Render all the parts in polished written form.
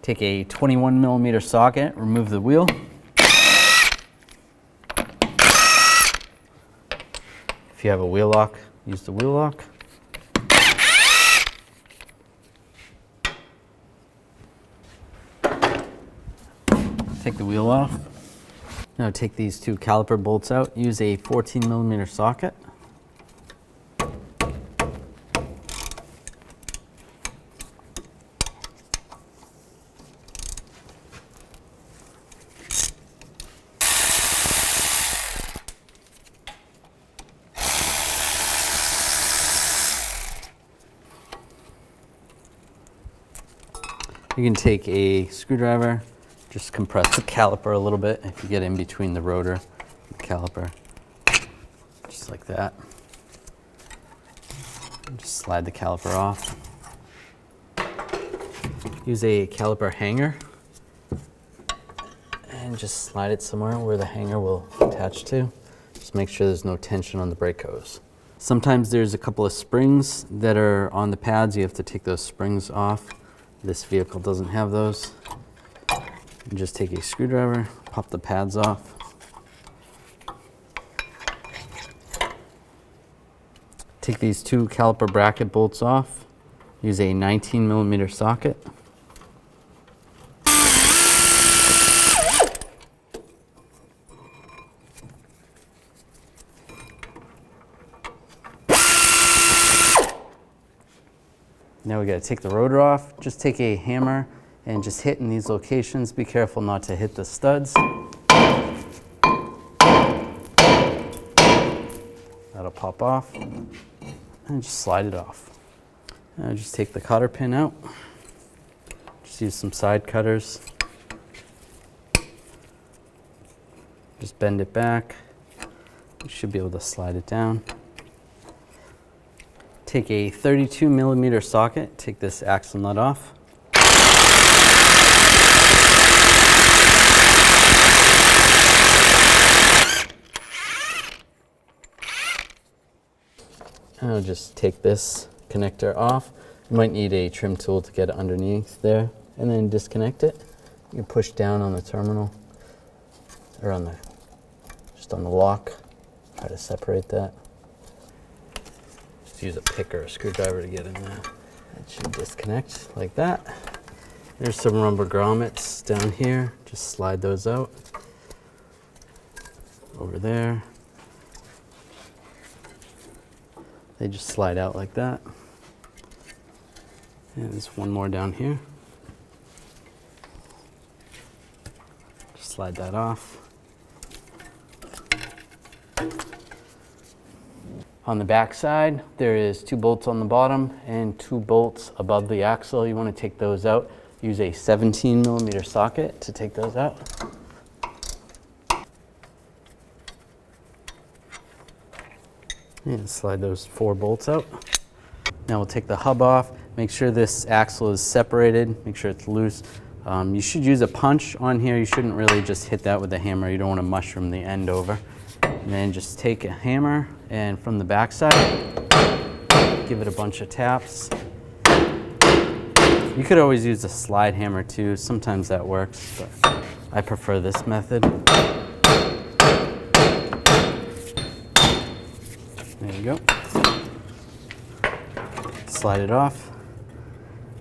Take a 21mm socket, remove the wheel. If you have a wheel lock, use the wheel lock. Take the wheel off. Now take these two caliper bolts out. Use a 14mm socket. You can take a screwdriver, just compress the caliper a little bit if you get in between the rotor and the caliper, just like that. And just slide the caliper off. Use a caliper hanger and just slide it somewhere where the hanger will attach to. Just make sure there's no tension on the brake hose. Sometimes there's a couple of springs that are on the pads. You have to take those springs off. This vehicle doesn't have those. And just take a screwdriver, pop the pads off. Take these two caliper bracket bolts off. Use a 19mm socket. Now we got to take the rotor off. Just take a hammer and just hit in these locations. Be careful not to hit the studs. That'll pop off. And just slide it off. Now just take the cotter pin out. Just use some side cutters. Just bend it back. You should be able to slide it down. Take a 32mm socket, take this axle nut off. And I'll just take this connector off. You might need a trim tool to get it underneath there, and then disconnect it. You can push down on the terminal, or on the, just on the lock. Try to separate that. Just use a pick or a screwdriver to get in there. That should disconnect like that. There's some rubber grommets down here. Just slide those out. Over there. They just slide out like that. And there's one more down here. Just slide that off. On the back side, there is 2 bolts on the bottom and 2 bolts above the axle. You want to take those out. Use a 17mm socket to take those out. And slide those 4 bolts out. Now we'll take the hub off. Make sure this axle is separated. Make sure it's loose. You should use a punch on here. You shouldn't really just hit that with a hammer. You don't want to mushroom the end over. And then just take a hammer and from the back side, give it a bunch of taps. You could always use a slide hammer too. Sometimes that works, but I prefer this method. There you go. Slide it off.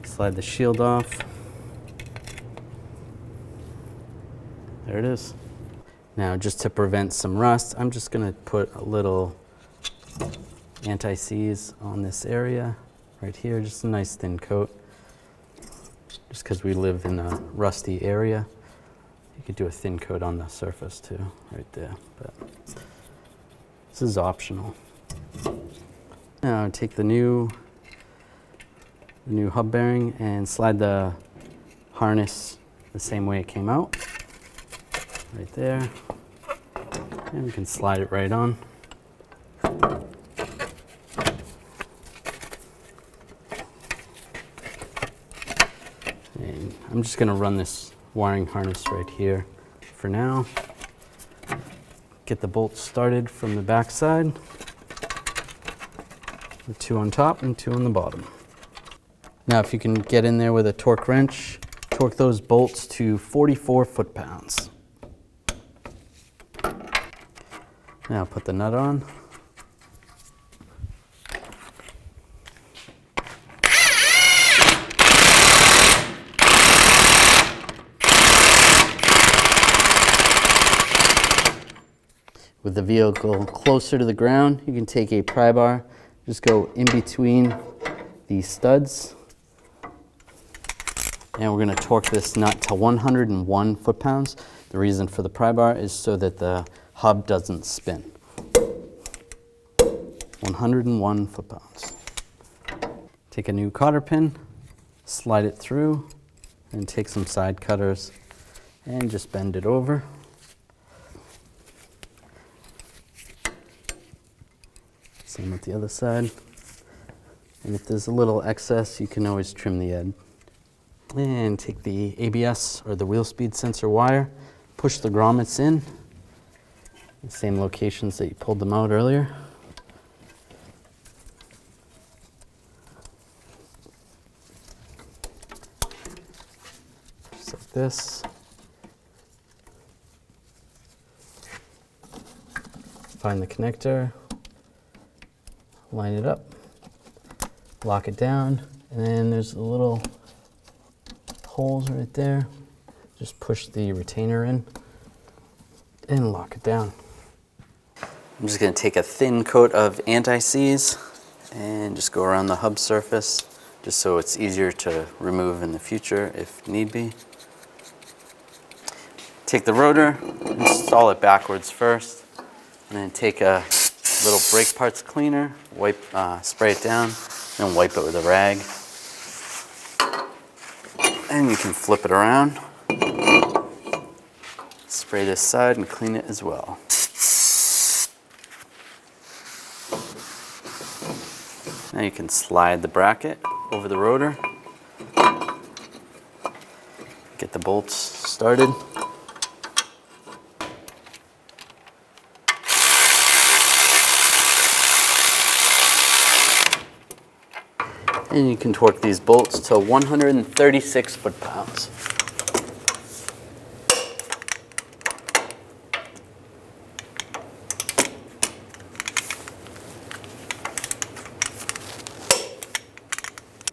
Slide the shield off. There it is. Now, just to prevent some rust, I'm just going to put a little anti-seize on this area right here, just a nice thin coat. Just because we live in a rusty area, you could do a thin coat on the surface too, right there. But this is optional. Now, take the new hub bearing and slide the harness the same way it came out. Right there, and we can slide it right on. And I'm just going to run this wiring harness right here for now. Get the bolts started from the back side. 2 on top and 2 on the bottom. Now if you can get in there with a torque torque those bolts to 44 foot-pounds. Now put the nut on. With the vehicle closer to the ground, you can take a pry bar, just go in between these studs. And we're going to torque this nut to 101 foot-pounds. The reason for the pry bar is so that the hub doesn't spin. 101 foot-pounds. Take a new cotter pin, slide it through, and take some side cutters and just bend it over. Same with the other side. And if there's a little excess, you can always trim the end. And take the ABS or the wheel speed sensor wire, push the grommets in, the same locations that you pulled them out earlier. Just like this. Find the connector, line it up, lock it down, and then there's a little holes right there. Just push the retainer in and lock it down. I'm just going to take a thin coat of anti-seize and just go around the hub surface just so it's easier to remove in the future if need be. Take the rotor, install it backwards first, and then take a little brake parts cleaner, spray it down, and wipe it with a rag. And you can flip it around, spray this side and clean it as well. Now you can slide the bracket over the rotor, get the bolts started. And you can torque these bolts to 136 foot-pounds.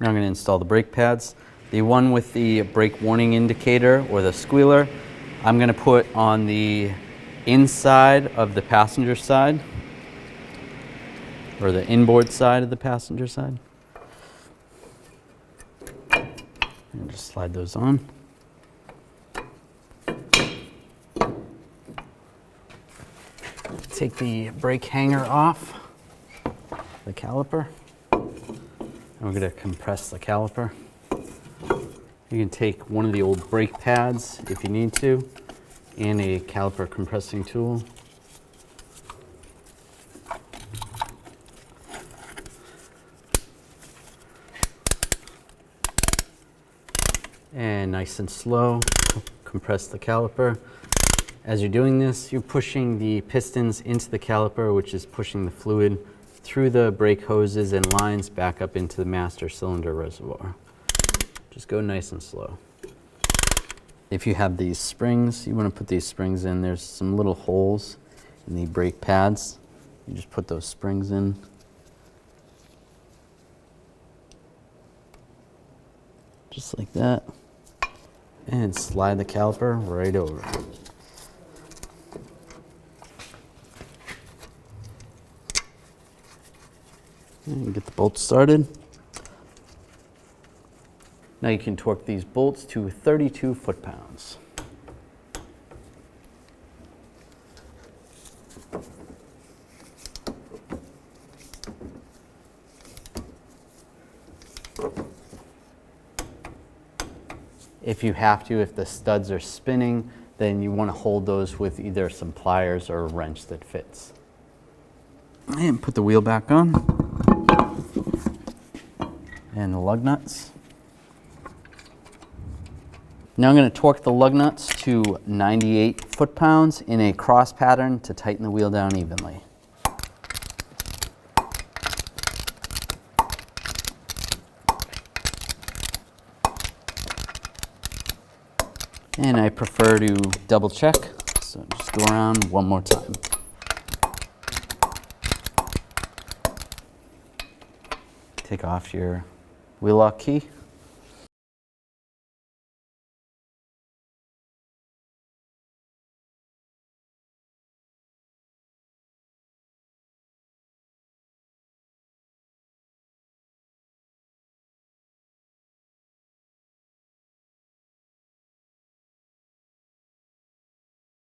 Now I'm going to install the brake pads. The one with the brake warning indicator or the squealer, I'm going to put on the inside of the passenger side, or the inboard side of the passenger side. And just slide those on. Take the brake hanger off the caliper. And we're going to compress the caliper. You can take one of the old brake pads if you need to, and a caliper compressing tool. And nice and slow, compress the caliper. As you're doing this, you're pushing the pistons into the caliper, which is pushing the fluid through the brake hoses and lines back up into the master cylinder reservoir. Just go nice and slow. If you have these springs, you want to put these springs in. There's some little holes in the brake pads. You just put those springs in. Just like that. And slide the caliper right over. And get the bolts started. Now you can torque these bolts to 32 foot-pounds. If you have to, if the studs are spinning, then you want to hold those with either some pliers or a wrench that fits. And put the wheel back on. And the lug nuts. Now I'm going to torque the lug nuts to 98 foot-pounds in a cross pattern to tighten the wheel down evenly. And I prefer to double check, so just go around one more time. Take off your wheel lock key.